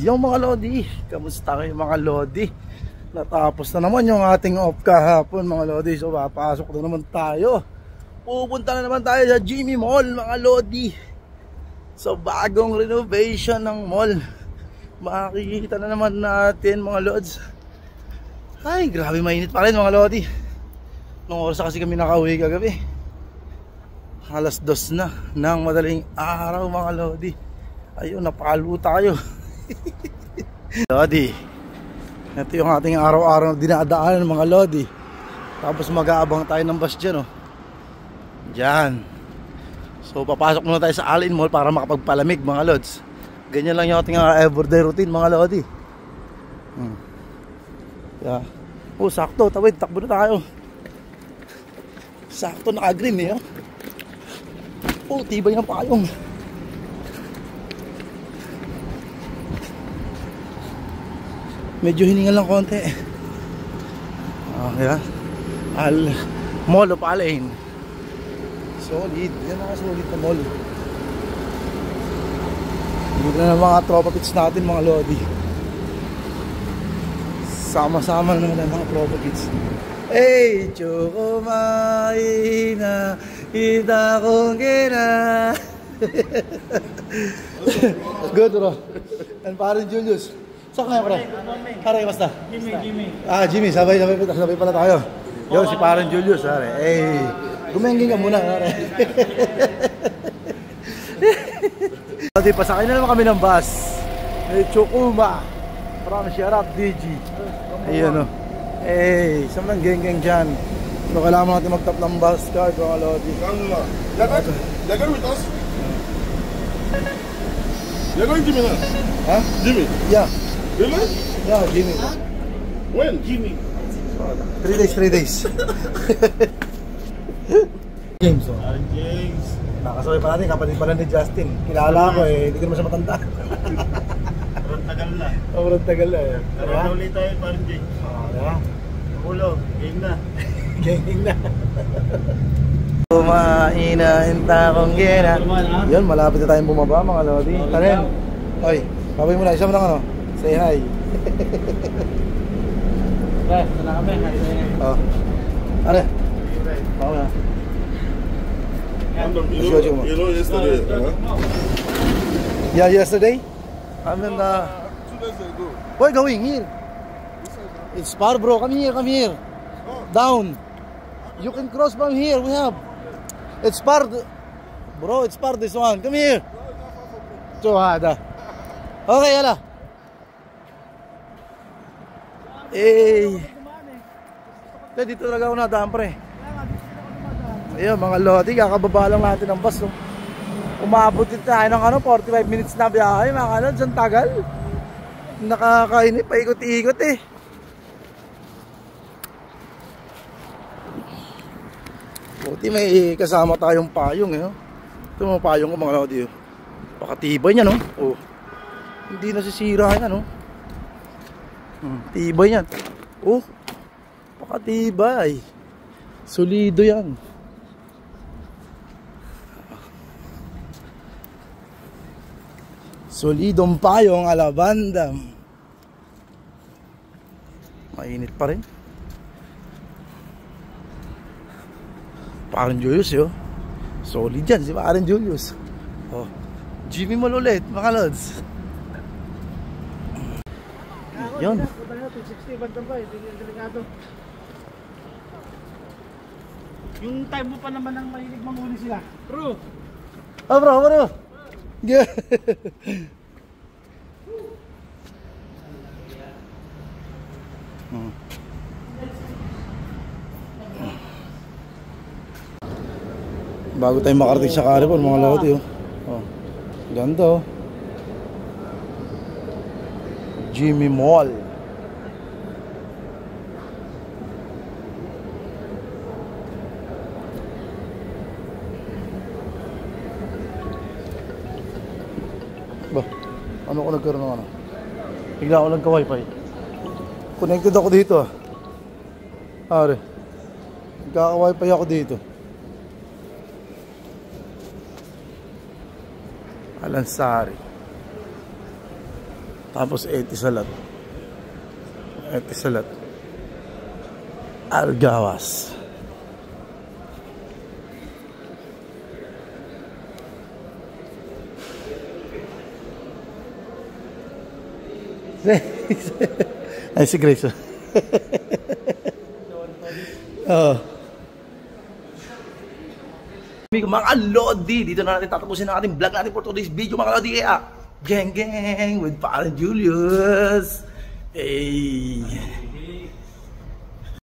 Yung mga Lodi, kamusta kayo mga Lodi? Natapos na naman yung ating off kahapon mga Lodi. So papasok na naman tayo. Pupunta na naman tayo sa Jimmy Mall mga Lodi. So bagong renovation ng mall. Makikita na naman natin mga Lods. Ay grabe mainit pa rin mga Lodi. Nung oras kasi kami nakauwi kagabi, alas 2 na ng madaling araw mga Lodi. Ayun, napakalo tayo. Lodi, ito yung ating araw-araw na dinadaanan mga Lodi. Tapos mag-aabang tayo ng bus dyan, oh. Dyan. So papasok muna tayo sa Allen Mall para makapagpalamig mga Lods. Ganyan lang yung ating everyday routine mga Lodi. Yeah. Oh, sakto, tawid, takbo na tayo. Sakto, naka-green eh, oh. Oh, tibay ng payong. Medyo hiningal lang konti. Okay, Mall of Allen. Solid. Yan mga solid na mall. Dito na mga tropa pits natin mga Lodi. Sama-sama na naman ang mga tropa pits. Hey, choco maina, ita kong gina. Good bro. And parang Julius. Saan ka pre? Haray, basta? Jimmy. Ah, Jimmy, sabay pala tayo. Yo, si parang Julius, haray. Eh, gumenging ka muna, haray. Pati, pasakay na naman kami ng bus. Eh, Chokuma. From Sharap, DG. Ayun, o. Eh, saan lang geng-geng dyan? So, kailangan natin mag-tap ng bus card, mga Lodi. They're going with us? You're going Jimmy now? Huh? Jimmy? Yeah. Really? Yeah, Jimmy. When? Jimmy. 3 days. James, oh. James. Nakasabay pa natin, kapatid pa lang ni Justin. Kilala ko eh, hindi ko naman siya matanda. Sobrang tagal na. Sobrang tagal na eh. Tara na ulit tayo, parang James. Diba? Ulo, game na. Game na. Kumainahin takong gina. Yun, malapit na tayong bumaba mga Lodi. Karen, oy, babay mo na, isa mo lang ano. Say hi. Okay, sana kami. Oh. Are. Oo na. You know yesterday, Yeah, yesterday. I mean, 2 days ago. we're going here. It's far, bro. Come here. Down. You can cross from here. We have. It's far, bro. It's far this one. Come here. Tuhada. Okay, yala. Eh. Dito talaga ako nadaan, pre. Ayun, mga Lodi, kakababa lang natin ng bus. Oh. Umabot din tayo ng 45 minutes na biyahe, mga Lods. Ang tagal. Nakakainip, paikot-ikot eh. Buti may kasama tayong payong eh. Ito mga payong ko mga Lodi. Pakatibay niya no. Oh. Hindi nasisira yan no. Tibay yan. Oh. Pakatibay. Solido yan. Solidong payong alabanda. Mainit pa rin. Parang Julius yo. Solid yan si parang Julius. Oh. Jimmy Mall ulit mga Lods. Yun. Yung time mo pa naman ang mahilig manghuli sila. Bro. Oh bro. Yeah. Bago tayo makarating sa Carrefour mga Lodi oh. Oh. Ganda oh. Jimmy Mall. Ba, ano ko nagkaroon ng ano? Bigla ako lang ka-wifi. Connected ako dito ah. Are. Nagkaka-wifi ako dito. Alansari. Tapos Etisalat. Etisalat. Argawas. Ay, si Grace. Oh. Mga Lodi, dito na natin tatapusin ang ating vlog natin for today's video mga Lodi. Kaya, gang gang with Parang Julius. Hey.